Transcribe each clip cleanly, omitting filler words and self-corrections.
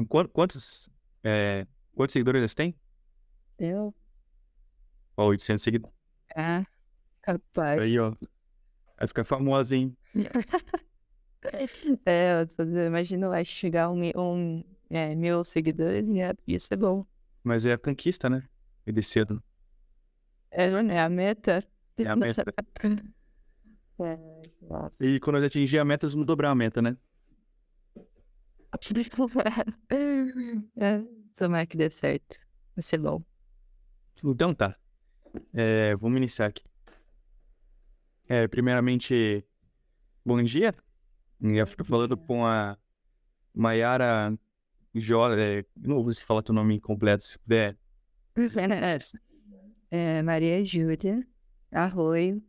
Quantos, quantos seguidores eles têm? Eu? Ó, 800 seguidores. Ah, capaz. Aí, ó. Vai ficar famosa, hein? Eu tô dizendo, imagina lá chegar a 1.000 seguidores, ia ser bom. Mas é a conquista, né? E de cedo. É a meta. É a meta. Nossa. E quando nós atingir a meta, nós vamos dobrar a meta, né? Tomara que dê certo. Vai ser bom. Então tá. Vamos iniciar aqui. Primeiramente, bom dia. Eu fico falando com a Maiara não vou falar teu nome completo, se puder. Maria Júlia Arroio.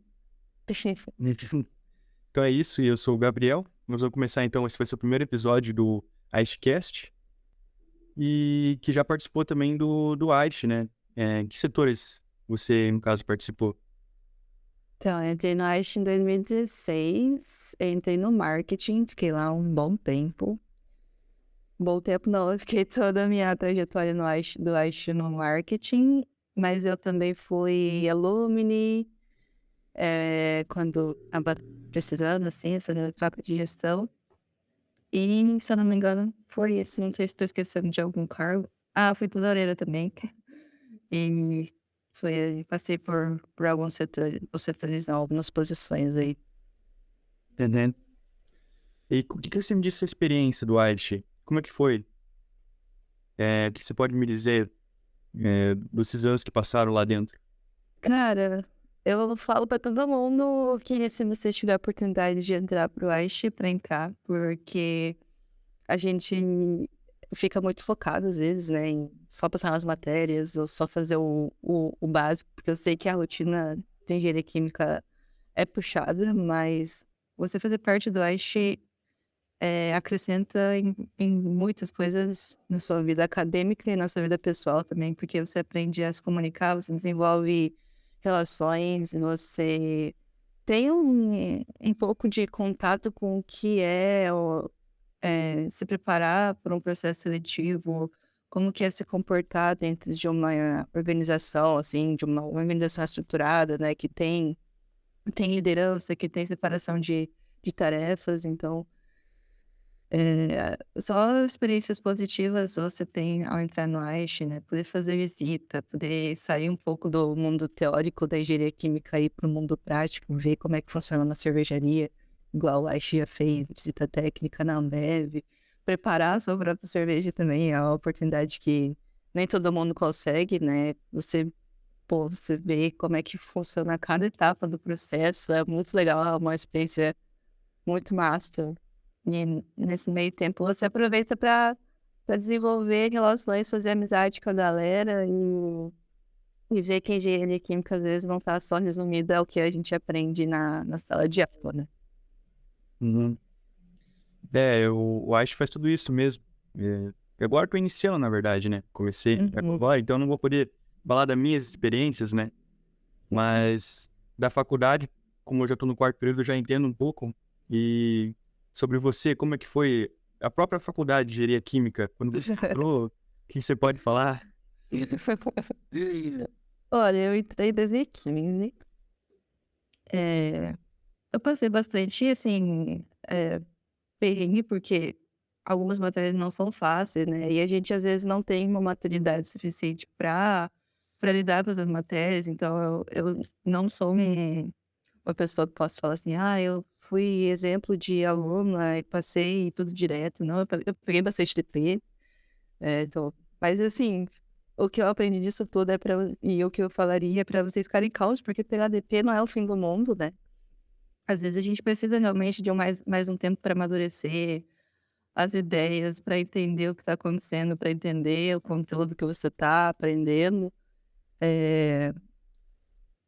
Então é isso, e eu sou o Gabriel. Nós vamos começar então, esse vai ser o primeiro episódio do Icecast. E que já participou também do Ice, né? Em que setores você, no caso, participou? Então, eu entrei no Aish em 2016, eu entrei no marketing, fiquei lá um bom tempo. Bom tempo não, eu fiquei toda a minha trajetória do Aish no marketing, mas eu também fui alumni, quando estava precisando, assim, fazendo faculdade de gestão. E, se eu não me engano, foi isso, não sei se estou esquecendo de algum cargo. Ah, fui tesoureira também. E passei por alguns setores, não, algumas posições aí. Entendendo? E o que você me disse dessa experiência do Ice? Como é que foi? O que você pode me dizer desses anos que passaram lá dentro? Cara, eu falo pra todo mundo que se você tiver a oportunidade de entrar pro Aishi, pra entrar, porque a gente fica muito focado às vezes, né, em só passar nas matérias ou só fazer o básico, porque eu sei que a rotina de engenharia química é puxada, mas você fazer parte do Aishi acrescenta em muitas coisas na sua vida acadêmica e na sua vida pessoal também, porque você aprende a se comunicar, você desenvolve relações, você tem um pouco de contato com o que se preparar para um processo seletivo, como que é se comportar dentro de uma organização, assim, de uma organização estruturada, né, que tem liderança, que tem separação de tarefas, então só experiências positivas você tem ao entrar no Aishi, né, poder fazer visita, poder sair um pouco do mundo teórico da engenharia química e ir para o mundo prático, ver como é que funciona na cervejaria, igual o Aishi já fez, visita técnica na Ambev, preparar a sua própria cerveja também é uma oportunidade que nem todo mundo consegue, né, você vê como é que funciona cada etapa do processo, é muito legal, é uma experiência muito massa. E nesse meio tempo você aproveita para desenvolver relações, fazer amizade com a galera e ver que a engenharia química às vezes não tá só resumida ao que a gente aprende na sala de aula, né. Uhum. O Ice faz tudo isso mesmo. Agora eu tô iniciando, na verdade, né? Comecei Uhum. agora, então eu não vou poder falar das minhas experiências, né? Mas da faculdade, como eu já tô no quarto período, eu já entendo um pouco. E sobre você, como é que foi a própria faculdade de engenharia química? Quando você entrou, o que você pode falar? Olha, eu entrei em 2015, eu passei bastante, assim, perrengue, porque algumas matérias não são fáceis, né, e a gente às vezes não tem uma maturidade suficiente para lidar com essas matérias, então eu não sou uma pessoa que posso falar assim: "Ah, eu fui exemplo de aluna e passei tudo direto", não, eu peguei bastante DP, então mas assim, o que eu aprendi disso tudo e o que eu falaria é pra vocês ficarem calmos, porque pegar DP não é o fim do mundo, né. Às vezes a gente precisa realmente de mais um tempo para amadurecer as ideias, para entender o que está acontecendo, para entender o conteúdo que você está aprendendo. Eh,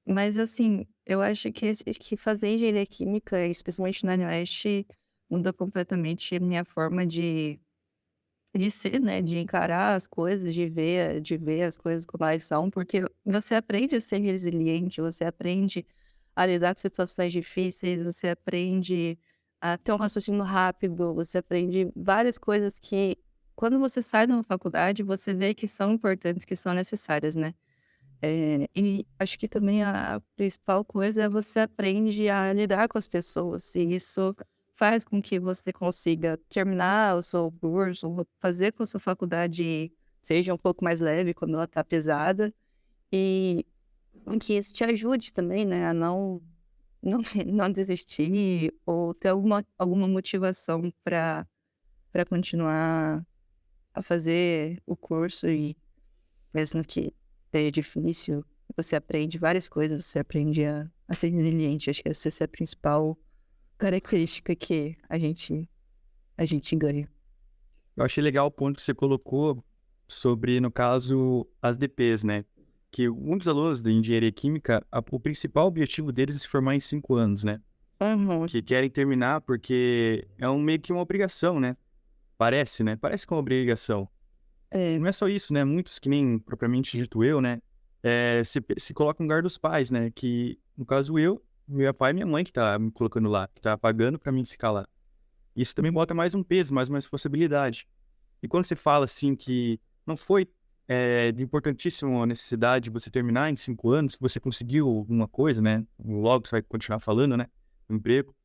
mas assim, eu acho que fazer engenharia química, especialmente na UniOeste, muda completamente a minha forma de ser, né, de encarar as coisas, de ver as coisas como elas são, porque você aprende a ser resiliente, você aprende a lidar com situações difíceis, você aprende a ter um raciocínio rápido, você aprende várias coisas que quando você sai de uma faculdade, você vê que são importantes, que são necessárias, né. E acho que também a principal coisa é você aprende a lidar com as pessoas, e isso faz com que você consiga terminar o seu curso, ou fazer com que a sua faculdade seja um pouco mais leve quando ela tá pesada, e que isso te ajude também, né, a não não desistir ou ter alguma motivação para continuar a fazer o curso e mesmo que seja difícil, você aprende várias coisas, você aprende a ser resiliente. Acho que essa é a principal característica que a gente ganha. Eu achei legal o ponto que você colocou sobre, no caso, as DPs, né? Que muitos alunos de engenharia química, o principal objetivo deles é se formar em 5 anos, né? Uhum. Que querem terminar porque é meio que uma obrigação, né? Parece, né? Parece que é uma obrigação. É, Não é só isso, né? Muitos que nem propriamente dito eu, né? Se colocam no lugar dos pais, né? Que, no caso, meu pai e minha mãe que tá me colocando lá, que tá pagando pra mim ficar lá. Isso também bota mais um peso, mais uma responsabilidade. E quando você fala, assim, que não foi de importantíssima necessidade você terminar em 5 anos, que você conseguiu alguma coisa, né? Logo você vai continuar falando, né? Um emprego.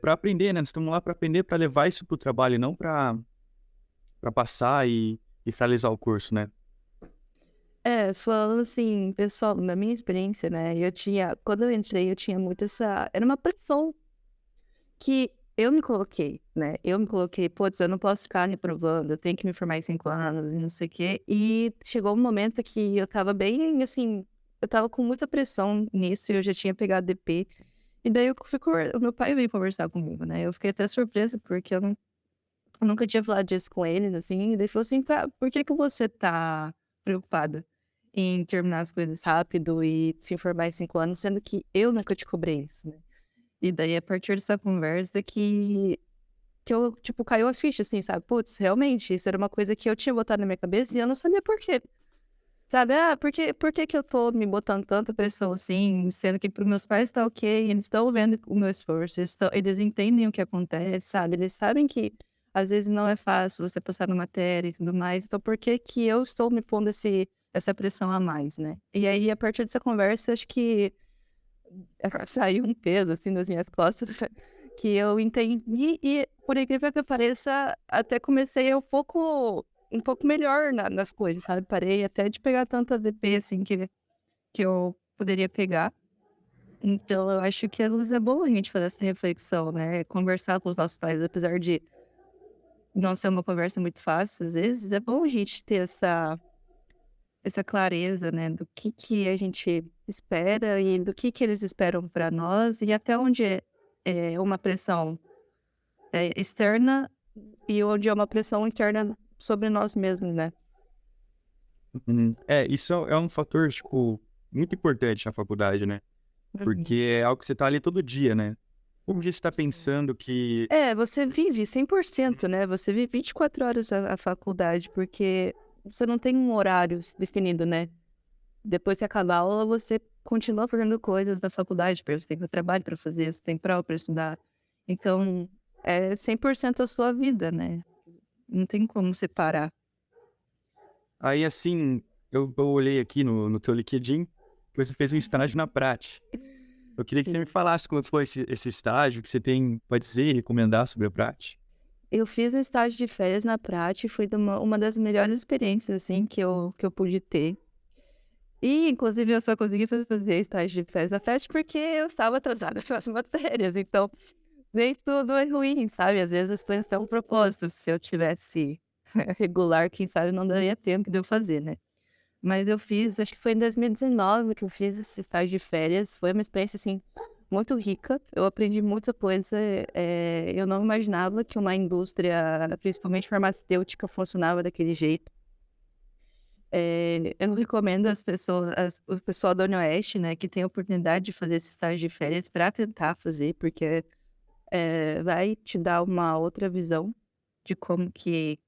Para aprender, né? Nós estamos lá para aprender, para levar isso pro trabalho, e não para passar e finalizar o curso, né? falando assim, pessoal, na minha experiência, né, quando eu entrei, eu tinha muito era uma pressão que eu me coloquei, né, eu me coloquei: "Puts, eu não posso ficar reprovando, eu tenho que me formar em 5 anos e não sei o quê", e chegou um momento que eu estava bem, assim, eu estava com muita pressão nisso e eu já tinha pegado DP, e daí eu fui o meu pai veio conversar comigo, né, eu fiquei até surpresa, porque eu nunca tinha falado disso com eles, assim, e daí ele falou assim: "Tá, por que que você tá preocupada em terminar as coisas rápido e se formar em 5 anos, sendo que eu nunca te cobrei isso, né?" E daí, a partir dessa conversa que eu, tipo, caiu a ficha, assim, sabe. Putz, realmente, isso era uma coisa que eu tinha botado na minha cabeça e eu não sabia por quê, sabe. Ah, por que que eu tô me botando tanta pressão assim, sendo que para os meus pais tá ok, eles estão vendo o meu esforço, eles entendem o que acontece, sabe. Eles sabem que, às vezes, não é fácil você passar na matéria e tudo mais, então por que que eu estou me pondo essa pressão a mais, né. E aí, a partir dessa conversa, acho que saiu um peso, assim, das minhas costas, que eu entendi e, por incrível que pareça, até comecei a um pouco melhor nas coisas, sabe. Parei até de pegar tanta DP, assim, que eu poderia pegar. Então eu acho que às vezes é bom a gente fazer essa reflexão, né, conversar com os nossos pais, apesar de não ser uma conversa muito fácil, às vezes, é bom a gente ter essa clareza, né, do que a gente espera e do que eles esperam para nós e até onde é uma pressão, externa e onde é uma pressão interna sobre nós mesmos, né. Uhum. Isso é um fator, tipo, muito importante na faculdade, né? Uhum. Porque é algo que você tá ali todo dia, né? Um dia você tá Sim. pensando que É, você vive 100%, né, você vive 24 horas a faculdade, porque você não tem um horário definido, né. Depois que acabar a aula, você continua fazendo coisas da faculdade, porque você tem o trabalho para fazer, você tem prova para estudar. Então, é 100% a sua vida, né. Não tem como separar. aí, assim, eu olhei aqui no teu LinkedIn, que você fez um estágio na Prati. Eu queria que você me Sim. falasse como foi esse estágio, que você tem para dizer e recomendar sobre a Prati. Eu fiz um estágio de férias na Prati, foi uma das melhores experiências, assim, que eu pude ter. E, inclusive, eu só consegui fazer estágio de férias na Prati porque eu estava atrasada nas matérias, então nem tudo é ruim, sabe. Às vezes as coisas têm um propósito, se eu tivesse regular, quem sabe não daria tempo de eu fazer, né. Mas eu fiz, acho que foi em 2019 que eu fiz esse estágio de férias, foi uma experiência, assim, muito rica, eu aprendi muita coisa, eu não imaginava que uma indústria, principalmente farmacêutica, funcionava daquele jeito. Eu recomendo o pessoal da Unioeste, né, que tem a oportunidade de fazer esse estágio de férias para tentar fazer, porque, vai te dar uma outra visão de como que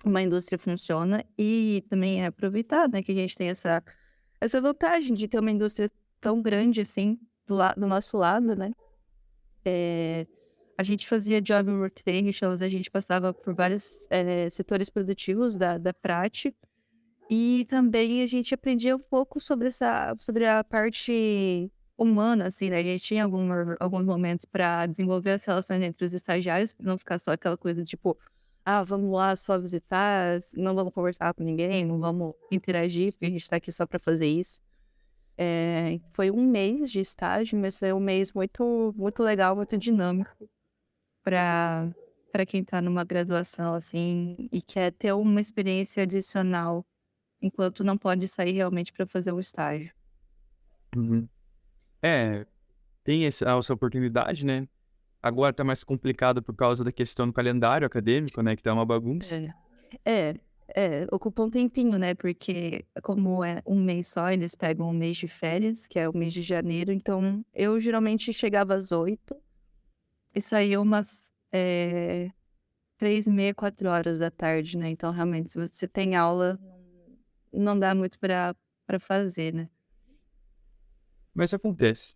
uma indústria funciona e também aproveitar, né, que a gente tem essa vantagem de ter uma indústria tão grande assim do nosso lado, né. Eh, a gente fazia job rotations, a gente passava por vários setores produtivos da Prati, e também a gente aprendia um pouco sobre a parte humana, assim, né? A gente tinha alguns momentos para desenvolver as relações entre os estagiários, pra não ficar só aquela coisa tipo, ah, vamos lá só visitar, não vamos conversar com ninguém, não vamos interagir, porque a gente está aqui só para fazer isso. Foi um mês de estágio, mas foi um mês muito, muito legal, muito dinâmico para quem está numa graduação, assim, e quer ter uma experiência adicional, enquanto não pode sair realmente para fazer o estágio. Uhum. É, tem essa oportunidade, né? Agora tá mais complicado por causa da questão do calendário acadêmico, né? Que tá uma bagunça. É, ocupa um tempinho, né, porque como é um mês só, eles pegam um mês de férias, que é o mês de janeiro, então eu geralmente chegava às 8 e saía umas 3h30, 4h da tarde, né, então realmente se você tem aula, não dá muito pra fazer, né. Mas acontece.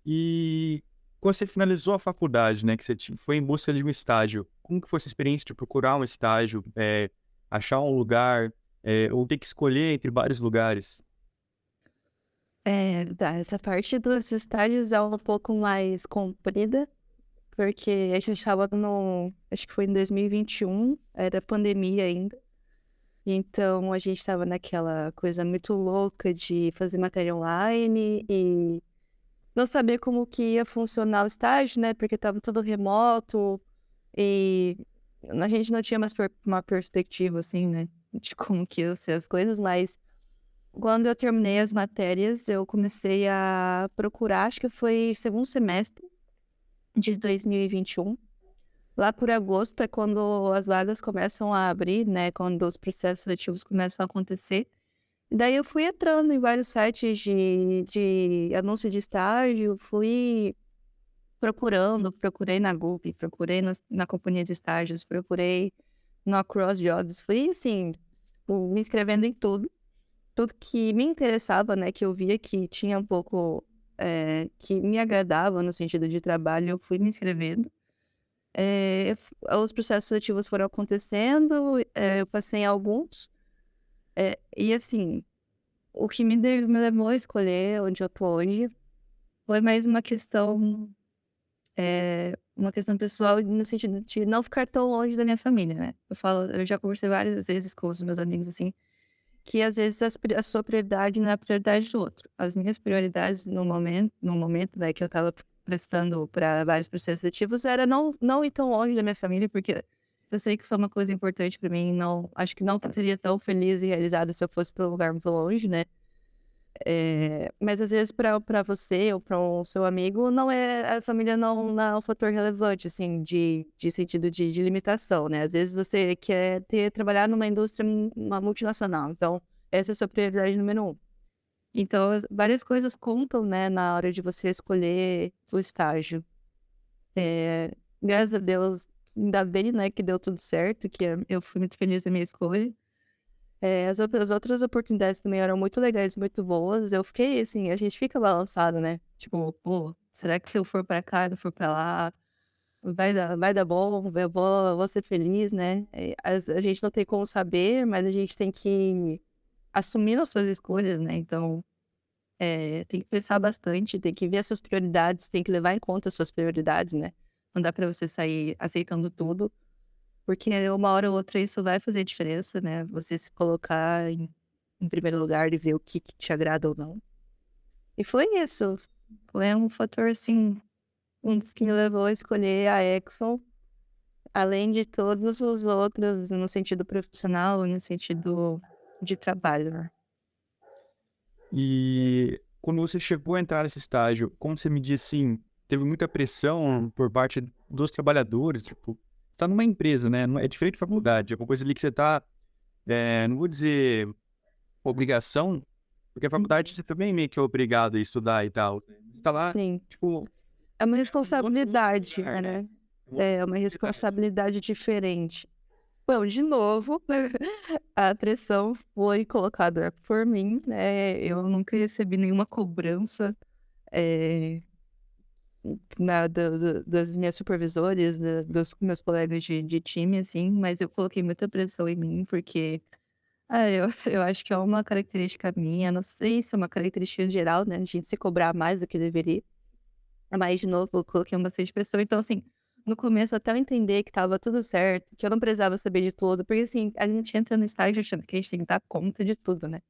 E quando você finalizou a faculdade, né? Que você foi em busca de um estágio. Como que foi essa experiência de procurar um estágio, achar um lugar, ou ter que escolher entre vários lugares? Tá, essa parte dos estágios é um pouco mais comprida, porque a gente estava acho que foi em 2021, era pandemia ainda. Então a gente estava naquela coisa muito louca de fazer matéria online e não saber como que ia funcionar o estágio, né? Porque estava tudo remoto e a gente não tinha mais uma perspectiva, assim, né? De como que iam ser as coisas, mas quando eu terminei as matérias, eu comecei a procurar, acho que foi segundo semestre de 2021. Lá por agosto é quando as vagas começam a abrir, né? Quando os processos seletivos começam a acontecer. E daí eu fui entrando em vários sites de anúncio de estágio, fui procurei na Google, procurei na companhia de estágios, procurei no CrossJobs, fui assim, me inscrevendo em tudo que me interessava, né? Que eu via que tinha um pouco, que me agradava no sentido de trabalho, eu fui me inscrevendo. Os processos seletivos foram acontecendo, eu passei em alguns, e assim, o que me levou a escolher onde eu tô hoje foi mais uma questão pessoal no sentido de não ficar tão longe da minha família, né. Eu já conversei várias vezes com os meus amigos, assim, que às vezes a sua prioridade não é a prioridade do outro. As minhas prioridades no momento, né, que eu estava prestando para vários processos seletivos era não ir tão longe da minha família, porque eu sei que isso é uma coisa importante para mim, não acho que não seria tão feliz e realizada se eu fosse para um lugar muito longe, né. Mas às vezes para você ou para o seu amigo não é a família não é um fator relevante, assim, de sentido de limitação, né. Às vezes você quer trabalhar numa indústria, uma multinacional, então essa é a sua prioridade número um. Então várias coisas contam, né, na hora de você escolher o estágio. Graças a Deus, ainda bem, né, que deu tudo certo, que eu fui muito feliz na minha escolha. As outras oportunidades também eram muito legais, muito boas. Eu fiquei assim, a gente fica balançado, né? Tipo, pô, será que se eu for pra cá, eu for pra lá, vai dar bom, eu vou ser feliz, né? A gente não tem como saber, mas a gente tem que assumir nossas escolhas, né? Então, tem que pensar bastante, tem que ver as suas prioridades, tem que levar em conta as suas prioridades, né? Não dá pra você sair aceitando tudo. Porque uma hora ou outra isso vai fazer diferença, né, você se colocar em primeiro lugar e ver o que te agrada ou não. E foi isso, foi um fator, assim, um dos que me levou a escolher a Exxon, além de todos os outros no sentido profissional e no sentido de trabalho, né. E quando você chegou a entrar nesse estágio, como você me disse, assim, teve muita pressão por parte dos trabalhadores, tipo, você tá numa empresa, né? Não é diferente de faculdade, é uma coisa ali que você tá, não vou dizer obrigação, porque a faculdade você também meio que é obrigado a estudar e tal. Você tá lá, Sim, tipo, é uma em outro responsabilidade, lugar, né? né, É uma outra é uma responsabilidade. responsabilidade diferente. Bom, de novo, a pressão foi colocada por mim, né, eu nunca recebi nenhuma cobrança, eh, das minhas supervisores, dos meus colegas de time, assim, mas eu coloquei muita pressão em mim, porque eu acho que é uma característica minha, não sei se é uma característica geral, né, a gente se cobrar mais do que deveria, mas de novo eu coloquei bastante pressão, então assim, no começo até eu entender que estava tudo certo, que eu não precisava saber de tudo, porque assim, a gente entra no estágio achando que a gente tem que dar conta de tudo, né,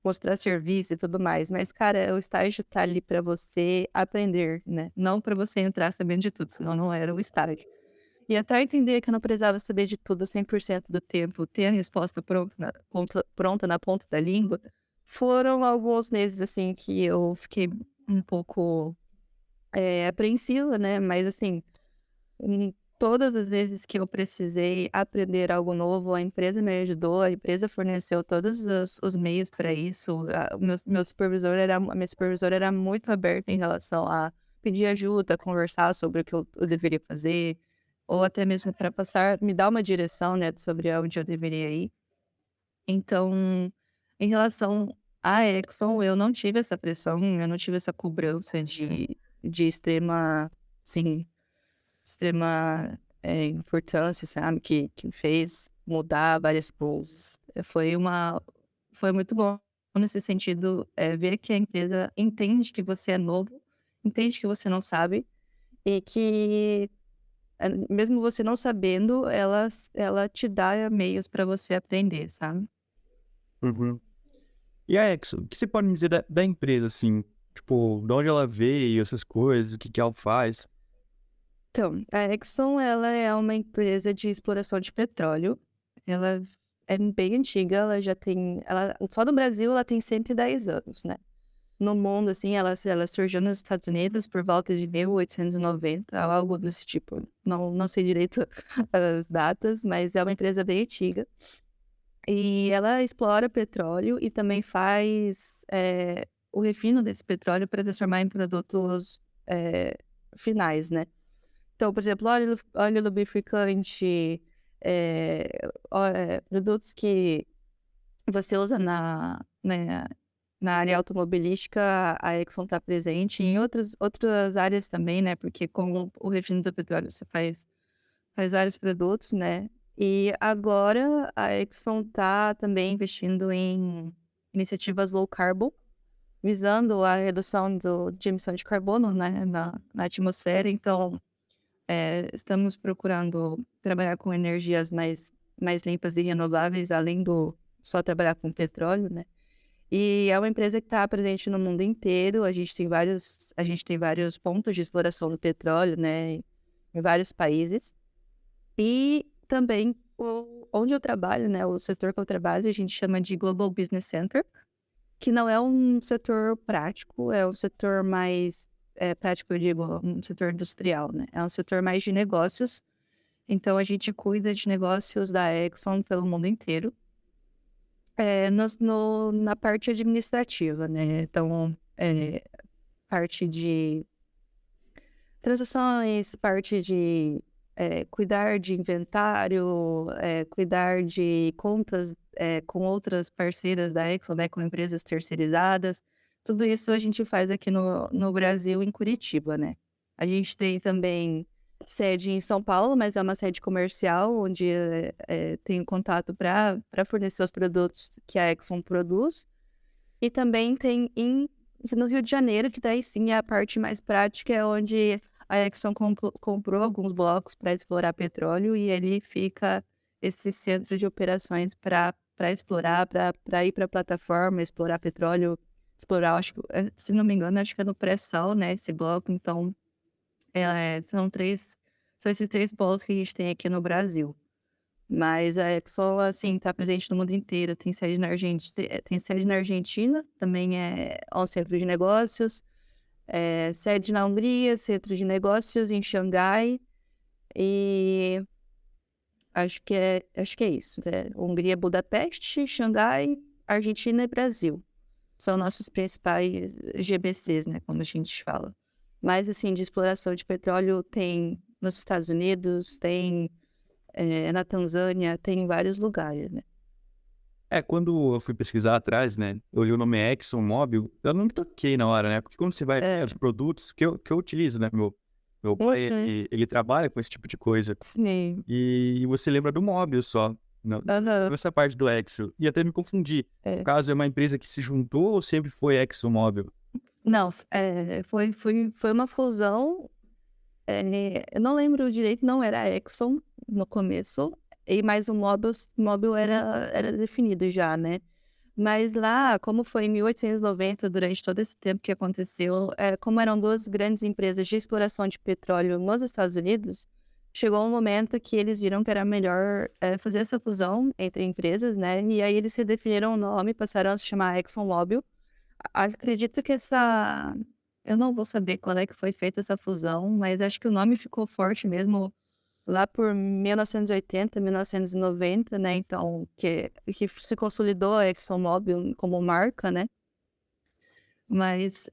mostrar serviço e tudo mais, mas cara, o estágio tá ali pra você aprender, né, não pra você entrar sabendo de tudo, senão não era o estágio. E até eu entender que eu não precisava saber de tudo 100% do tempo, ter a resposta pronta na ponta da língua, foram alguns meses, assim, que eu fiquei um pouco, apreensiva, né, mas assim, em todas as vezes que eu precisei aprender algo novo, a empresa me ajudou, a empresa forneceu todos os meios para isso, a minha supervisora era muito aberta em relação a pedir ajuda, conversar sobre o que eu deveria fazer, ou até mesmo para me dar uma direção, né, sobre onde eu deveria ir. Então, em relação à Exxon, eu não tive essa pressão, eu não tive essa cobrança de extrema, sim, extrema, importância, sabe, que fez mudar várias coisas. Foi muito bom nesse sentido, ver que a empresa entende que você é novo, entende que você não sabe, e que, mesmo você não sabendo, ela te dá meios para você aprender, sabe. Uhum. E a Exo, o que você pode me dizer da empresa, assim? Tipo, de onde ela veio, essas coisas, o que que ela faz? Então, a Exxon, ela é uma empresa de exploração de petróleo. Ela é bem antiga, ela só no Brasil ela tem 110 anos, né. No mundo, assim, ela surgiu nos Estados Unidos por volta de 1890, algo desse tipo. Não sei direito as datas, mas é uma empresa bem antiga. E ela explora petróleo e também faz, o refino desse petróleo para transformar em produtos, finais, né. Então, por exemplo, óleo lubrificante, produtos que você usa na área automobilística, a Exxon está presente, em outras áreas também, né, porque com o refino do petróleo você faz vários produtos, né. E agora a Exxon está também investindo em iniciativas low carbon, visando a redução de emissão de carbono, né, na atmosfera, então estamos procurando trabalhar com energias mais limpas e renováveis, além do só trabalhar com petróleo, né. E é uma empresa que está presente no mundo inteiro, a gente tem vários pontos de exploração do petróleo, né, em vários países. E também onde eu trabalho, né, o setor que eu trabalho, a gente chama de Global Business Center, que não é um setor prático, é um setor mais, prático eu digo, um setor industrial, né, é um setor mais de negócios, então a gente cuida de negócios da Exxon pelo mundo inteiro, na parte administrativa, né, então, parte de transações, parte de, cuidar de inventário, cuidar de contas, com outras parceiras da Exxon, né, com empresas terceirizadas. Tudo isso a gente faz aqui no Brasil, em Curitiba, né. A gente tem também sede em São Paulo, mas é uma sede comercial, onde, tenho contato para fornecer os produtos que a Exxon produz. E também tem no Rio de Janeiro, que daí sim é a parte mais prática, é onde a Exxon comprou alguns blocos para explorar petróleo e ali fica esse centro de operações para explorar, para ir para a plataforma, explorar petróleo, explorar, acho que, se não me engano, acho que é no pré-sal, né, esse bloco, então, são esses 3 polos que a gente tem aqui no Brasil. Mas a Exxon, assim, tá presente no mundo inteiro, tem sede na Argentina, também é um centro de negócios, sede na Hungria, centro de negócios em Xangai, e acho que é isso, Hungria, Budapeste, Xangai, Argentina e Brasil. São nossos principais GBCs, né, como a gente fala. Mas, assim, de exploração de petróleo tem nos Estados Unidos, tem na Tanzânia, tem em vários lugares, né. Quando eu fui pesquisar atrás, né, eu li o nome ExxonMobil, eu não me toquei na hora, né, porque quando você vai ver É. os produtos que eu utilizo, né, meu pai, Uhum. ele trabalha com esse tipo de coisa, Sim. e você lembra do Mobil só, não Aham. nessa parte do Exxon, e até me confundi. No É. caso, é uma empresa que se juntou ou sempre foi ExxonMobil? Não, foi uma fusão, eu não lembro direito, não era Exxon no começo, mas o Mobil era definido já, né. Mas lá, como foi em 1890, durante todo esse tempo que aconteceu, como eram 2 grandes empresas de exploração de petróleo nos Estados Unidos, chegou um momento que eles viram que era melhor, fazer essa fusão entre empresas, né, e aí eles redefiniram o nome, passaram a se chamar ExxonMobil. Acredito que eu não vou saber quando é que foi feita essa fusão, mas acho que o nome ficou forte mesmo lá por 1980, 1990, né, então que se consolidou a ExxonMobil como marca, né. Mas,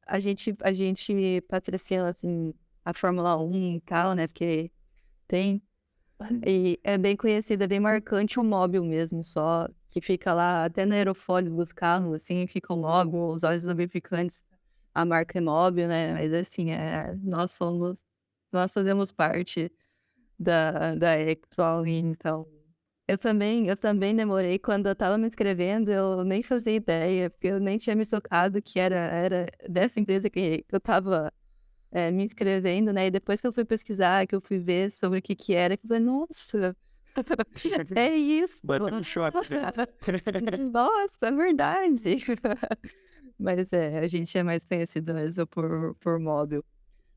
a gente patrocina, assim, a Fórmula 1 e tal, né, porque tem. E é bem conhecido, é bem marcante o Mobil mesmo, só que fica lá até no aerofólio dos carros, assim, fica o Mobil, os óleos lubrificantes, a marca é Mobil, né, mas assim, nós fazemos parte da Exxon, então eu também demorei, quando eu estava me inscrevendo, eu nem fazia ideia, porque eu nem tinha me tocado que era dessa empresa que eu estava, me inscrevendo, né, e depois que eu fui pesquisar, que eu fui ver sobre o que que era, que eu falei: "Nossa, é isso". Bateu um choque, né? Nossa, é verdade. Mas a gente é mais conhecido mesmo por Mobil.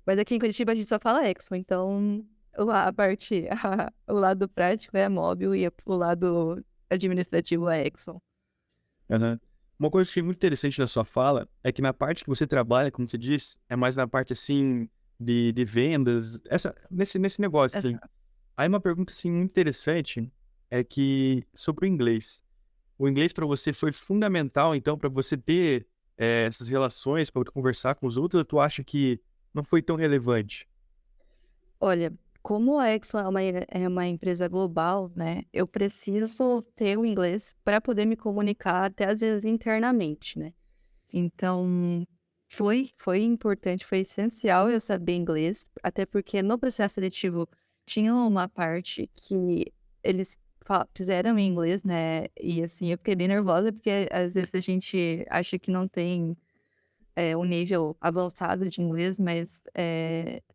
Mas aqui em Curitiba a gente só fala Exxon, então a parte o lado prático é Mobil e o lado administrativo é Exxon. Aham. Uma coisa que eu achei muito interessante na sua fala é que na parte que você trabalha, como você disse, é mais na parte, assim, de vendas, nesse negócio, assim. Aham. Aí uma pergunta, assim, muito interessante é que sobre o inglês. O inglês para você foi fundamental, então, para você ter, essas relações, para conversar com os outros, ou tu acha que não foi tão relevante? Olha, como a Exxon é uma empresa global, né, eu preciso ter o inglês para poder me comunicar até às vezes internamente, né. Então, foi importante, foi essencial eu saber inglês, até porque no processo seletivo tinha uma parte que eles fizeram em inglês, né, e assim, eu fiquei bem nervosa, porque às vezes a gente acha que não tem, um nível avançado de inglês, mas,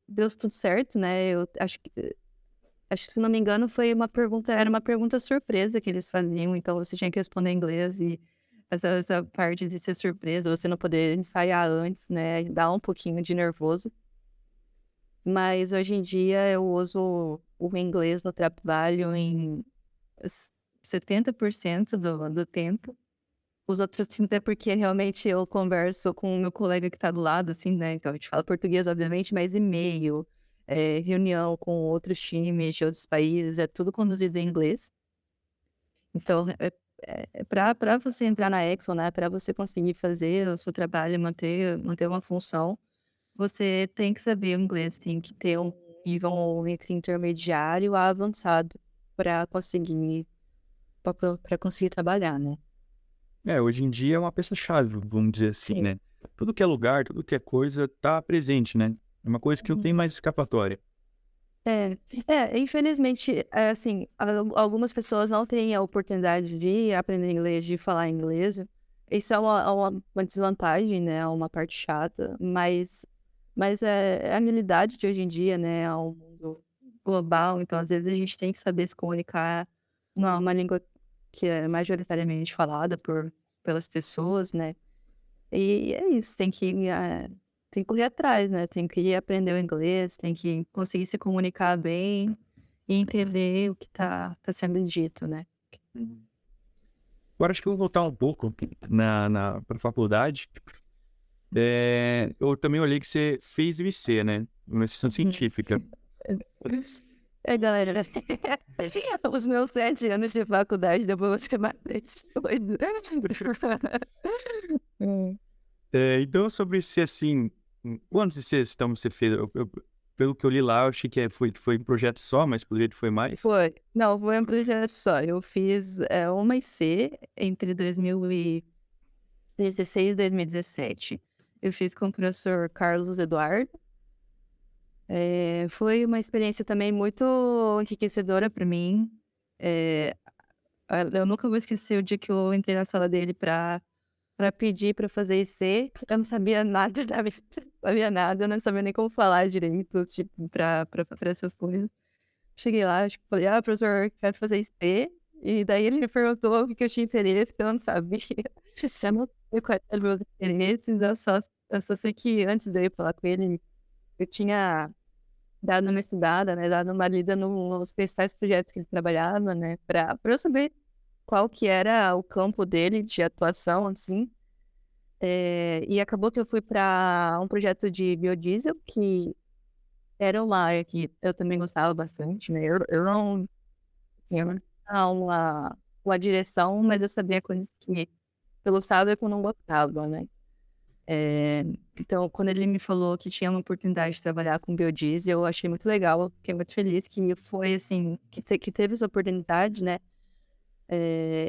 deu tudo certo, né, eu acho que se não me engano era uma pergunta surpresa que eles faziam, então você tinha que responder em inglês e essa parte de ser surpresa, você não poder ensaiar antes, né, dá um pouquinho de nervoso. Mas hoje em dia eu uso o inglês no trabalho em 70% do tempo. Os outros 30 é porque realmente eu converso com o meu colega que tá do lado, assim, né, então a gente fala português obviamente, mas e-mail, reunião com outros times de outros países, é tudo conduzido em inglês. Então, pra você entrar na Exxon, né, para você conseguir fazer o seu trabalho e manter uma função, você tem que saber o inglês, tem que ter um nível entre intermediário a avançado para conseguir pra conseguir trabalhar, né. Hoje em dia é uma peça-chave, vamos dizer assim, Sim. né. Tudo que é lugar, tudo que é coisa tá presente, né. É uma coisa que não tem Uhum. mais escapatória. É, infelizmente, assim, algumas pessoas não têm a oportunidade de aprender inglês, de falar inglês. Isso é uma desvantagem, né, é uma parte chata, mas é a realidade de hoje em dia, né, é um mundo global, então às vezes a gente tem que saber se comunicar numa língua que é majoritariamente falada pelas pessoas, né. E é isso, tem que correr atrás, né, tem que aprender o inglês, tem que conseguir se comunicar bem e entender o que tá sendo dito, né. Uhum. Agora acho que eu vou voltar um pouco pra faculdade. Eu também olhei que você fez IC, né, iniciação Uhum. científica. Galera, os meus 7 anos de faculdade depois vão ser bastante coisa. Hum. Então sobre ser assim, quantos ICs então você fez? pelo que eu li lá, eu achei que foi um projeto só, mas pelo jeito foi mais. Foi. Não, foi um projeto só. Eu fiz uma IC entre 2016 e 2017. Eu fiz com o professor Carlos Eduardo. Foi uma experiência também muito enriquecedora para mim. Eu nunca vou esquecer o dia que eu entrei na sala dele para pedir para fazer IC. Eu não sabia nada da vida, não sabia nada, eu não sabia nem como falar direito, tipo, para fazer essas coisas. Cheguei lá, tipo, falei, professor, quero fazer IC. E daí ele me perguntou o que eu tinha interesse, que eu não sabia. Já não sei quais eram meus interesses, eu só sei que antes de eu ir falar com ele, eu tinha dado uma estudada, né, dado uma lida nos principais projetos que ele trabalhava, né, para eu saber qual que era o campo dele de atuação, assim. E acabou que eu fui para um projeto de biodiesel, que era uma área que eu também gostava bastante, né, eu não tinha uma direção, mas eu sabia coisas que eu gostava e que eu não gostava, né. Então, quando ele me falou que tinha uma oportunidade de trabalhar com biodiesel, eu achei muito legal, eu fiquei muito feliz que foi assim, que teve essa oportunidade, né.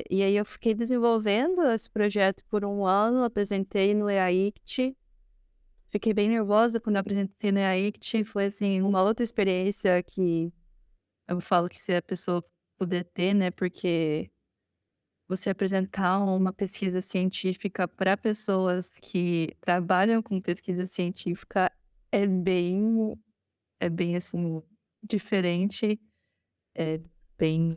E aí eu fiquei desenvolvendo esse projeto por um ano, apresentei no EAICT, fiquei bem nervosa quando eu apresentei no EAICT, foi assim, uma outra experiência que eu falo que se a pessoa puder ter, né, porque você apresentar uma pesquisa científica para pessoas que trabalham com pesquisa científica é bem assim, diferente, é bem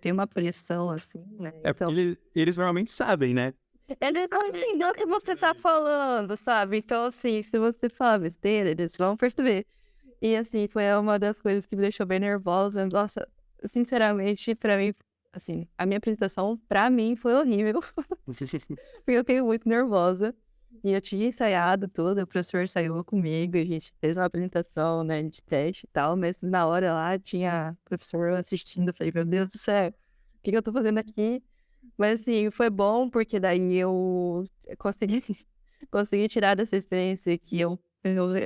tem uma pressão, assim, né, É porque então eles normalmente sabem, né? eles vão entender o que você tá falando, sabe, então assim, se você falar besteira, eles vão perceber. E assim, foi uma das coisas que me deixou bem nervosa, nossa, sinceramente, pra mim, assim, a minha apresentação, pra mim, foi horrível, porque eu fiquei muito nervosa. E eu tinha ensaiado tudo, o professor ensaiou comigo, a gente fez uma apresentação, né, de teste e tal, mas na hora lá tinha professor assistindo, eu falei, meu Deus do céu, o que eu tô fazendo aqui? Mas assim, foi bom, porque daí eu consegui, consegui tirar dessa experiência que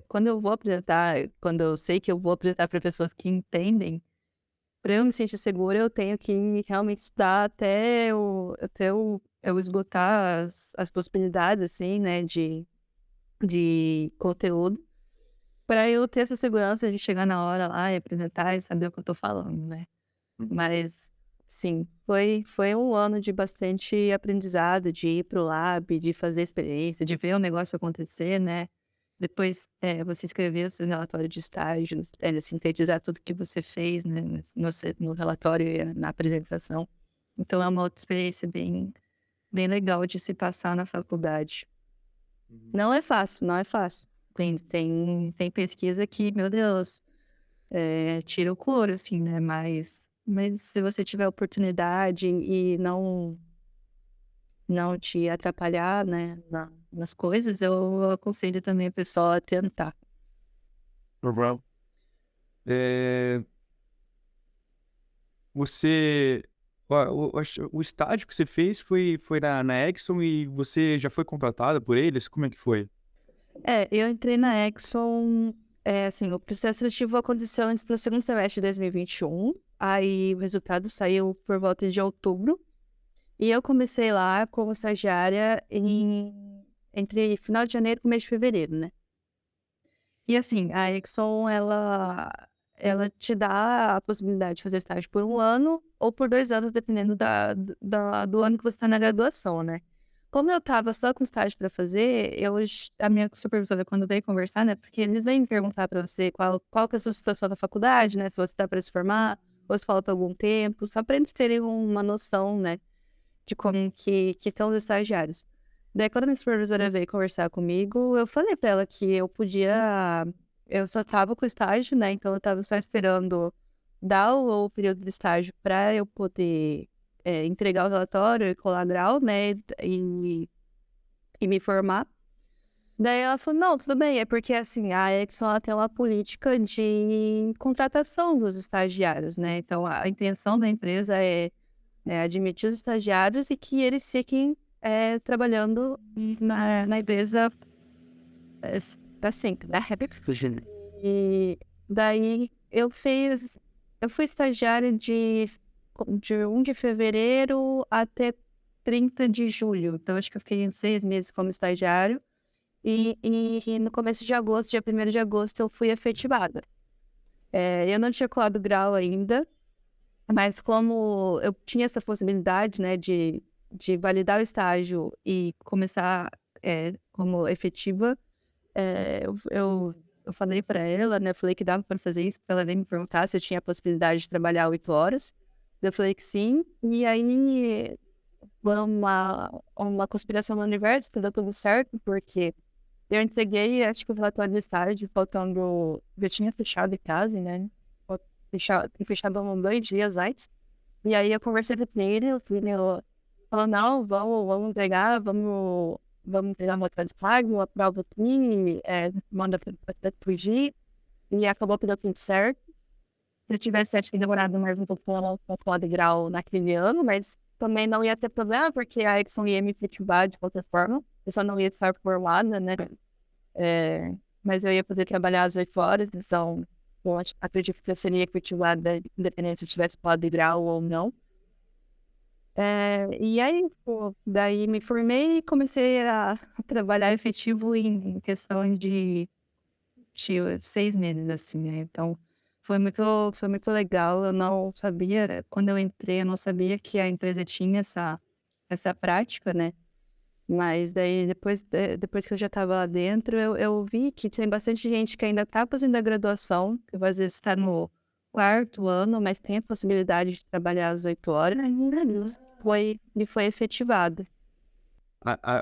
quando eu vou apresentar, quando eu sei que eu vou apresentar para pessoas que entendem, para eu me sentir segura, eu tenho que realmente estudar até eu esgotar as possibilidades, assim, né, de conteúdo, para eu ter essa segurança de chegar na hora lá e apresentar e saber o que eu tô falando, né. Mas, sim, foi um ano de bastante aprendizado, de ir pro lab, de fazer experiência, de ver o negócio acontecer, né. Depois, você escrever o seu relatório de estágio, sintetizar tudo que você fez, né, no relatório e na apresentação. Então é uma outra experiência bem legal de se passar na faculdade. Uhum. Não é fácil, não é fácil. Tem pesquisa que, meu Deus, tira o couro, assim, né, mas se você tiver oportunidade e não te atrapalhar, né, nas coisas, eu aconselho também a pessoa a tentar. Normal. É, você. O estágio que você fez foi na Exxon e você já foi contratada por eles? Como é que foi? Eu entrei na Exxon, assim, o processo seletivo aconteceu antes do segundo semestre de 2021, aí o resultado saiu por volta de outubro, e eu comecei lá como estagiária entre final de janeiro e começo de fevereiro, né. E assim, a Exxon ela te dá a possibilidade de fazer estágio por um ano ou por 2 anos, dependendo do ano que você está na graduação, né. Como eu estava só com estágio para fazer, a minha supervisora, quando veio conversar, né, porque eles vêm perguntar para você qual que é a sua situação na faculdade, né, se você está para se formar ou se falta algum tempo, só para eles terem uma noção, né, de como que estão os estagiários. Daí quando a minha supervisora veio conversar comigo, eu falei pra ela que eu só estava com estágio, né, então eu estava só esperando dar o período de estágio para eu poder, entregar o relatório e colar grau, né, e me formar. Daí ela falou: "Não, tudo bem, é porque, assim, a Exxon ela tem uma política de contratação dos estagiários, né, então a intenção da empresa é admitir os estagiários e que eles fiquem, trabalhando na empresa, pra sempre, né? E daí eu fui estagiária de 1 de fevereiro até 30 de julho. Então, acho que eu fiquei uns 6 meses como estagiário. E no começo de agosto, dia 1º de agosto, eu fui efetivada. Eu não tinha colado grau ainda, mas como eu tinha essa possibilidade, né, de validar o estágio e começar como efetiva, eu falei para ela, né, falei que dava para fazer isso, para ela veio me perguntar se eu tinha a possibilidade de trabalhar 8 horas. Eu falei que sim, e aí uma conspiração no universo, que deu tudo certo, porque eu entreguei, acho que o relatório do estágio, faltando. Já tinha fechado em casa, né? Fechado uns 2 dias antes. E aí eu conversei com ele, o filho falou: não, vamos entregar, vamos entregar uma transfário, a prova aqui, manda para fugir. E acabou que deu tudo certo. Se eu tivesse, acho que demorado mais um pouco para de grau naquele ano, mas também não ia ter problema, porque a Exxon ia me efetivar de qualquer forma. Eu só não ia estar formada, né? Mas eu ia poder trabalhar às 8 horas, então eu acredito que eu seria efetivada, independente se eu tivesse pó de grau ou não. E aí, pô, daí me formei e comecei a trabalhar efetivo em questão de 6 meses, assim, né? Então, foi muito legal. Eu não sabia, quando eu entrei, eu não sabia que a empresa tinha essa prática, né? Mas daí, depois que eu já estava lá dentro, eu vi que tem bastante gente que ainda está fazendo a graduação, que às vezes está no 4º ano, mas tem a possibilidade de trabalhar às 8 horas, e foi efetivado.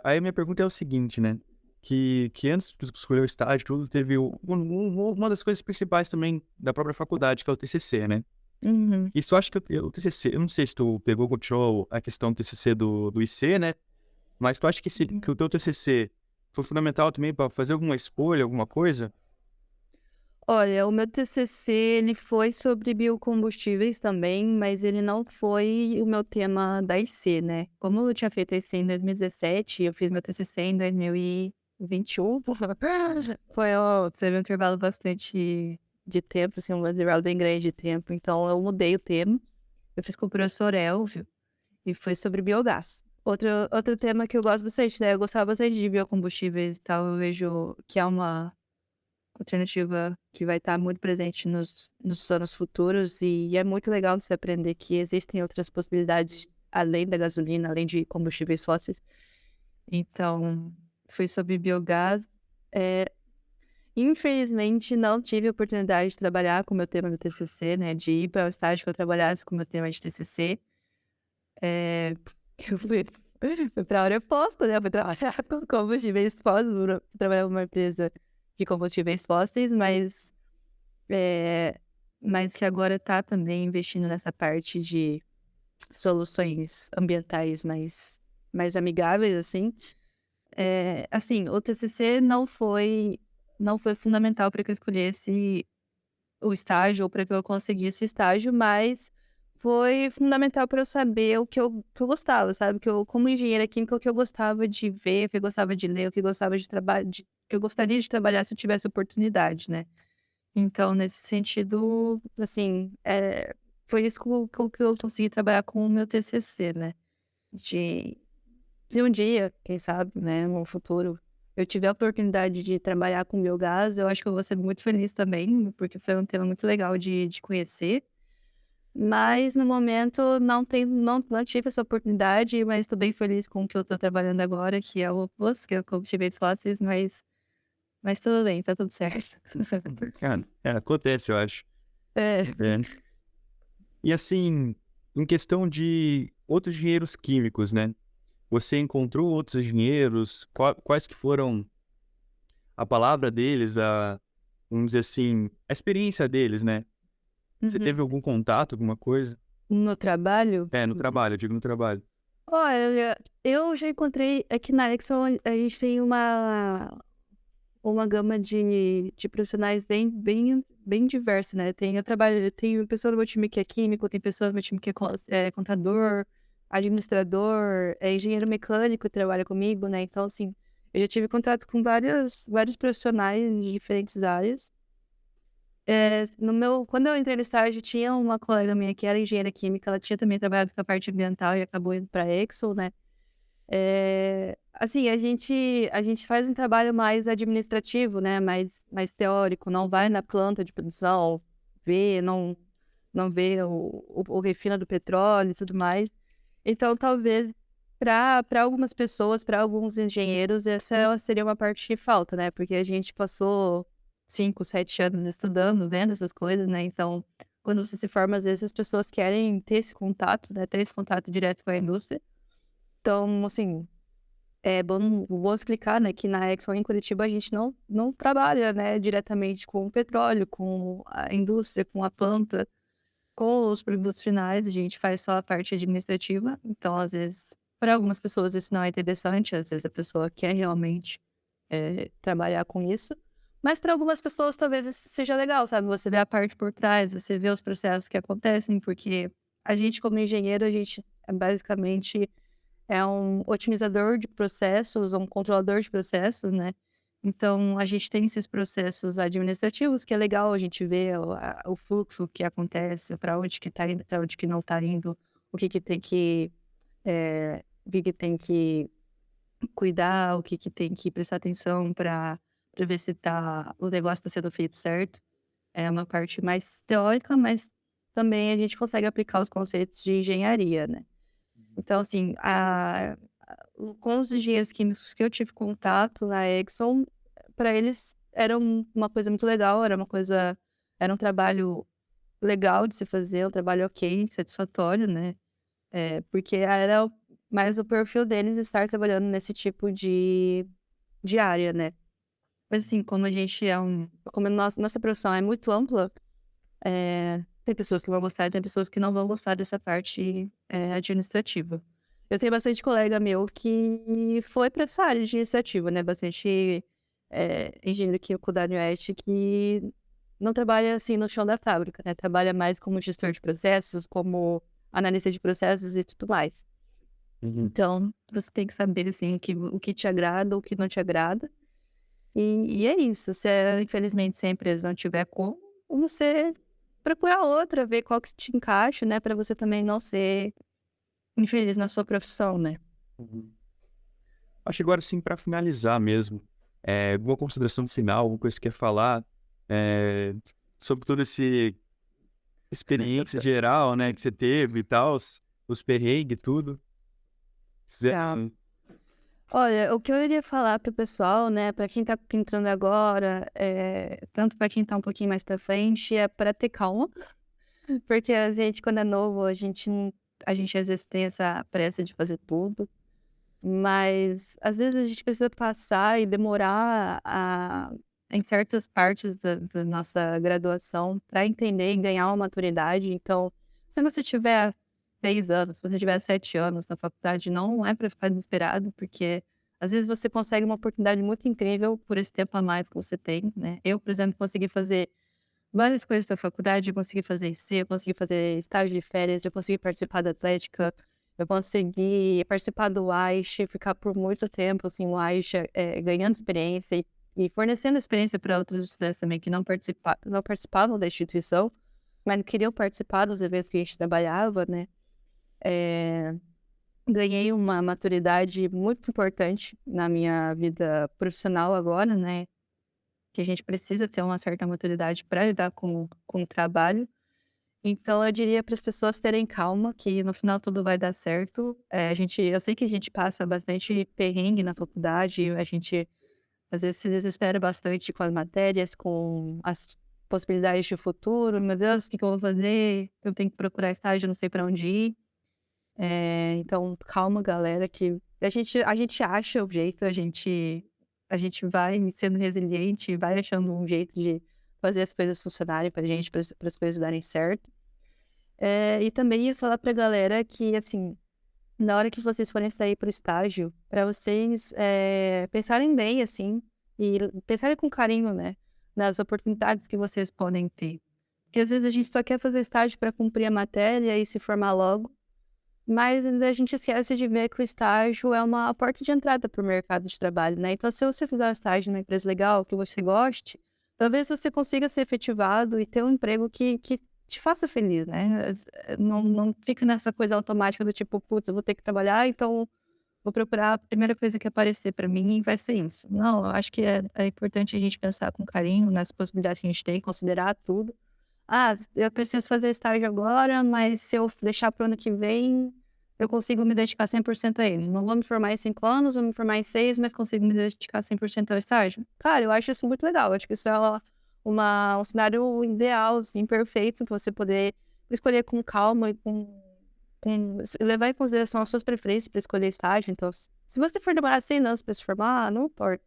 Aí a minha pergunta é o seguinte, né? Que antes de escolher o estágio, tudo teve uma das coisas principais também da própria faculdade, que é o TCC, né? Uhum. Isso eu acho que o TCC, eu não sei se tu pegou, continuou a questão do TCC do IC, né? Mas tu acha que o teu TCC foi fundamental também para fazer alguma escolha, alguma coisa? Olha, o meu TCC, ele foi sobre biocombustíveis também, mas ele não foi o meu tema da IC, né? Como eu tinha feito IC em 2017, eu fiz meu TCC em 2021. Teve um intervalo bastante de tempo, assim, um intervalo bem grande de tempo. Então, eu mudei o tema. Eu fiz com o professor Elvio e foi sobre biogás. Outro tema que eu gosto bastante, né? Eu gostava bastante de biocombustíveis e tal. Eu vejo que é uma alternativa que vai estar muito presente nos anos futuros, e é muito legal você aprender que existem outras possibilidades além da gasolina, além de combustíveis fósseis. Então, foi sobre biogás. Infelizmente, não tive a oportunidade de trabalhar com o meu tema do TCC, né? De ir para o estágio que eu trabalhasse com o meu tema de TCC. Eu fui para a área oposta, né? Eu fui trabalhar com combustíveis fósseis, fui trabalhar numa empresa de combustíveis fósseis, mas que agora está também investindo nessa parte de soluções ambientais mais amigáveis, assim. Assim, o TCC não foi fundamental para que eu escolhesse o estágio ou para que eu conseguisse o estágio, mas foi fundamental para eu saber o que eu gostava, sabe? Como engenheira química, o que eu gostava de ver, o que eu gostava de ler, o que eu gostava de trabalhar, que eu gostaria de trabalhar se eu tivesse oportunidade, né? Então, nesse sentido, assim, foi isso que eu consegui trabalhar com o meu TCC, né? De, de um dia, quem sabe, né, no futuro, eu tiver a oportunidade de trabalhar com biogás, eu acho que eu vou ser muito feliz também, porque foi um tema muito legal de conhecer. Mas no momento não tive essa oportunidade, mas estou bem feliz com o que eu estou trabalhando agora, que é o oposto, que é o combustíveis fósseis, mas tudo bem, tá tudo certo. Cara, acontece, eu acho. É. É. E assim, em questão de outros engenheiros químicos, né? Você encontrou outros engenheiros? Quais que foram a palavra deles, vamos dizer assim, a experiência deles, né? Você Uhum. teve algum contato, alguma coisa? No trabalho? No trabalho, eu digo no trabalho. Olha, eu já encontrei aqui na Exxon, a gente tem uma gama de profissionais bem diversa, né? Tem pessoa do meu time que é químico, tem pessoa do meu time que é contador, administrador, engenheiro mecânico que trabalha comigo, né? Então, assim, Eu já tive contato com vários profissionais de diferentes áreas. Quando eu entrei no estágio, tinha uma colega minha que era engenheira química, ela tinha também trabalhado com a parte ambiental e acabou indo para a Exxon, né. Assim, a gente faz um trabalho mais administrativo, né, mais teórico, não vai na planta de produção, não vê o refino do petróleo e tudo mais. Então, talvez, para algumas pessoas, para alguns engenheiros, essa seria uma parte que falta, né, porque a gente passou 5, 7 anos estudando, vendo essas coisas, né, então, quando você se forma, às vezes as pessoas querem ter esse contato, né, ter esse contato direto com a indústria. Então, assim, é bom explicar, né, que na Exxon em Curitiba a gente não trabalha, né, diretamente com o petróleo, com a indústria, com a planta, com os produtos finais, a gente faz só a parte administrativa. Então, às vezes, para algumas pessoas isso não é interessante, às vezes a pessoa quer realmente, trabalhar com isso, mas para algumas pessoas talvez isso seja legal, sabe, você vê a parte por trás, você vê os processos que acontecem, porque a gente como engenheiro, a gente é basicamente um otimizador de processos, um controlador de processos, né. Então a gente tem esses processos administrativos que é legal a gente ver o fluxo que acontece, para onde que tá indo, para onde que não tá indo, o que que tem que cuidar, o que que tem que prestar atenção para ver se o negócio está sendo feito certo. É uma parte mais teórica, mas também a gente consegue aplicar os conceitos de engenharia, né. Então, assim, com os engenheiros químicos que eu tive contato na Exxon, para eles era uma coisa muito legal, era um trabalho legal de se fazer, um trabalho ok, satisfatório, né, porque era mais o perfil deles estar trabalhando nesse tipo de área, né. Mas, assim, como a nossa profissão é muito ampla, tem pessoas que vão gostar e tem pessoas que não vão gostar dessa parte, administrativa. Eu tenho bastante colega meu que foi para essa área administrativa, né, bastante, engenheiro químico da Oeste que não trabalha, assim, no chão da fábrica, né, trabalha mais como gestor de processos, como analista de processos e tudo mais. Uhum. Então, você tem que saber, assim, o que te agrada, o que não te agrada, e é isso. Infelizmente, se a empresa não tiver como, você procurar outra, ver qual que te encaixa, né, para você também não ser infeliz na sua profissão, né. Uhum. Acho que agora sim, para finalizar mesmo, alguma consideração final, alguma coisa que você quer falar, eh, sobre toda esse experiência geral, né, que você teve e tal, os perrengues e tudo. Se quiser Tá. Olha, o que eu iria falar para o pessoal, né, para quem tá entrando agora, tanto para quem tá um pouquinho mais para frente, é para ter calma, porque a gente quando é novo, a gente às vezes tem essa pressa de fazer tudo, mas às vezes a gente precisa passar e demorar em certas partes da nossa graduação para entender e ganhar uma maturidade. Então, se você tiver 6 anos, se você tiver 7 anos na faculdade, não é para ficar desesperado, porque às vezes você consegue uma oportunidade muito incrível por esse tempo a mais que você tem, né. Eu, por exemplo, consegui fazer várias coisas da faculdade, eu consegui fazer IC, eu consegui fazer estágio de férias, eu consegui participar da atlética, eu consegui participar do AISH, ficar por muito tempo, assim, no AISH, ganhando experiência e fornecendo experiência para outros estudantes também que não participavam da instituição, mas queriam participar dos eventos que a gente trabalhava, né. Eh, Ganhei uma maturidade muito importante na minha vida profissional agora, né, que a gente precisa ter uma certa maturidade para lidar com o trabalho. Então eu diria para as pessoas terem calma, que no final tudo vai dar certo. Eu sei que a gente passa bastante perrengue na faculdade, a gente às vezes se desespera bastante com as matérias, com as possibilidades de futuro. "Meu Deus, o que que eu vou fazer? Eu tenho que procurar estágio, eu não sei para onde ir". Então calma galera, que a gente acha o jeito, a gente vai sendo resiliente, vai achando um jeito de fazer as coisas funcionarem pra gente, para as coisas darem certo. E também ia falar pra galera que, assim, na hora que vocês forem sair para o estágio, para vocês, pensarem bem, assim, e pensarem com carinho, né, nas oportunidades que vocês podem ter. Porque às vezes a gente só quer fazer estágio para cumprir a matéria e se formar logo, mas a gente esquece de ver que o estágio é uma porta de entrada para o mercado de trabalho, né. Então se você fizer um estágio numa empresa legal, que você goste, talvez você consiga ser efetivado e ter um emprego que te faça feliz, né. Não fica nessa coisa automática do tipo: "Putz, eu vou ter que trabalhar, então vou procurar a primeira coisa que aparecer para mim e vai ser isso". Não, eu acho que é importante a gente pensar com carinho nas possibilidades que a gente tem, considerar tudo. "Ah, eu preciso fazer estágio agora, mas se eu deixar para o ano que vem, eu consigo me dedicar 100% a ele. Não vou me formar em 5 anos, vou me formar em 6, mas consigo me dedicar 100% ao estágio". Cara, eu acho isso muito legal, eu acho que isso é um cenário ideal, assim, perfeito pra você poder escolher com calma e levar em consideração as suas preferências para escolher estágio. Então, se você for demorar 100 anos para se formar, não importa.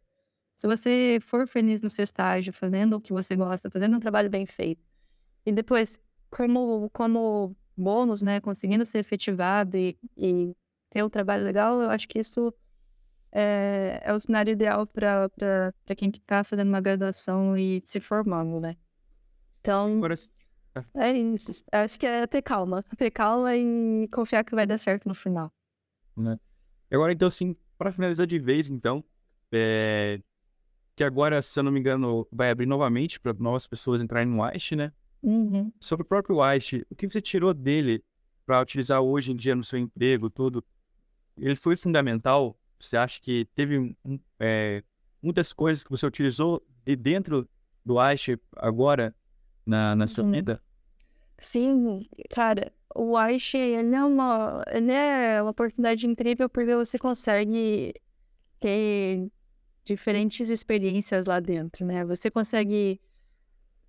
Se você for feliz no seu estágio, fazendo o que você gosta, fazendo um trabalho bem feito, e depois, como bônus, né, conseguindo ser efetivado e ter um trabalho legal, eu acho que isso é o cenário ideal para quem que tá fazendo uma graduação e se formando, né. Então, Agora, é isso. Acho que é ter calma e confiar que vai dar certo no final. né? Agora, então, assim, para finalizar de vez, então, é, que agora, se eu não me engano, vai abrir novamente para novas pessoas entrarem no Waish, né? Uhum. Sobre o próprio Waish, o que você tirou dele para utilizar hoje em dia no seu emprego, tudo? Ele foi fundamental? Você acha que teve muitas coisas que você utilizou de dentro do Waish agora na sua Uhum. vida? Sim, cara, o Aichi, ele é uma oportunidade incrível, porque você consegue ter diferentes experiências lá dentro, né. Você consegue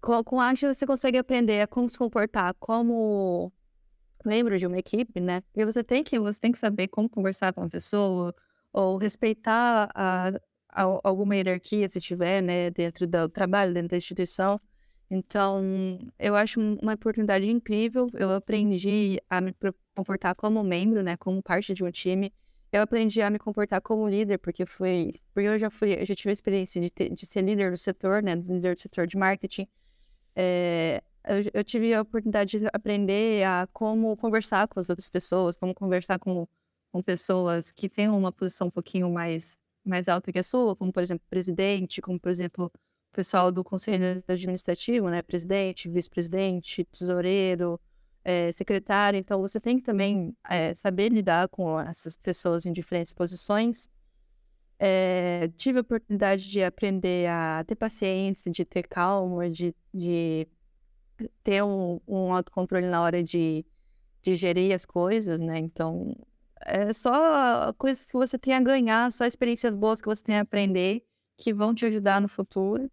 com o Aichi você consegue aprender a como se comportar como membro de uma equipe, né, e você tem que saber como conversar com a pessoa, ou respeitar alguma hierarquia se tiver, né, dentro do trabalho, dentro da instituição. Então, eu acho uma oportunidade incrível. Eu aprendi a me comportar como membro, né, como parte de um time. Eu aprendi a me comportar como líder, porque eu já tive a experiência de ser líder do setor, né, líder do setor de marketing. Eu tive a oportunidade de aprender a como conversar com as outras pessoas, como conversar com pessoas que têm uma posição um pouquinho mais alta que a sua, como, por exemplo, presidente, como, por exemplo, o pessoal do conselho administrativo, né, presidente, vice-presidente, tesoureiro, secretário. Então você tem que também, saber lidar com essas pessoas em diferentes posições. Tive a oportunidade de aprender a ter paciência, de ter calma, de ter um autocontrole na hora de gerir as coisas, né. Então, é só coisas que você tem a ganhar, só experiências boas que você tem a aprender, que vão te ajudar no futuro.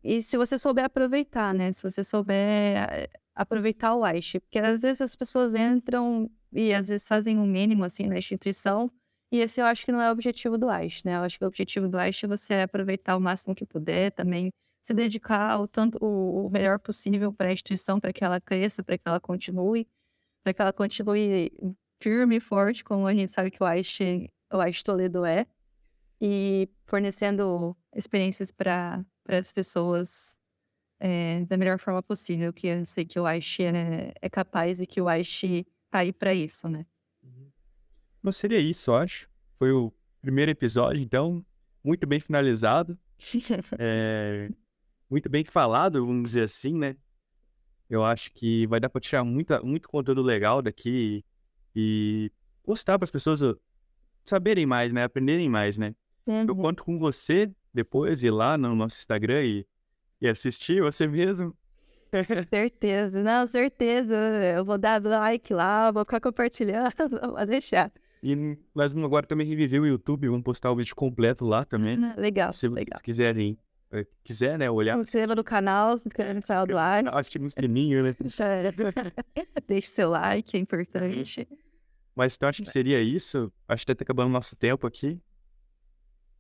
E se você souber aproveitar, né, se você souber aproveitar o Aichi, porque às vezes as pessoas entram e às vezes fazem o mínimo, assim, na instituição, e esse eu acho que não é o objetivo do Aichi, né. Eu acho que o objetivo do Aichi é você aproveitar o máximo que puder, também se dedicar o melhor possível para a instituição, para que ela cresça, para que ela continue firme e forte, como a gente sabe que o Aichi Toledo é. E fornecendo experiências para as pessoas, da melhor forma possível, que eu sei que o Aichi é capaz e que o Aichi tá aí para isso, né. Uhum. Mas seria isso, eu acho. Foi o primeiro episódio, então, muito bem finalizado, eh, muito bem falado, vamos dizer assim, né? Eu acho que vai dar para tirar muito conteúdo legal daqui e mostrar para as pessoas saberem mais, né? Aprenderem mais, né? Eu Uhum. conto com você depois ir lá no nosso Instagram e assistir você mesmo. Certeza, não, certeza. Eu vou dar like lá, vou ficar compartilhando, pode deixar. E nós vamos agora também reviver o YouTube, vamos postar o vídeo completo lá também. Legal, Se vocês legal. quiserem, quiser, né, olhar, Se inscreva no canal, se inscreva no canal do Aichi. acho que no sininho, né? Deixe seu like, é Uhum. importante. Mas então acho que seria isso. Acho que tá acabando o nosso tempo aqui.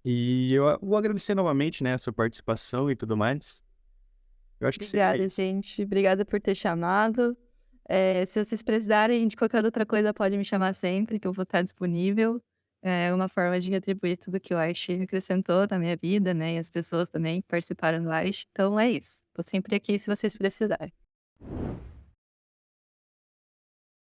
E eu vou agradecer novamente, né, a sua participação e tudo mais. Eu acho que seria Obrigada, isso. gente. Obrigada por ter chamado. Se vocês precisarem de qualquer outra coisa, pode me chamar sempre, que eu vou estar disponível. É uma forma de retribuir tudo que o Aichi acrescentou na minha vida, né? E as pessoas também que participaram do Aichi. Então é isso. Estou sempre aqui se vocês precisarem.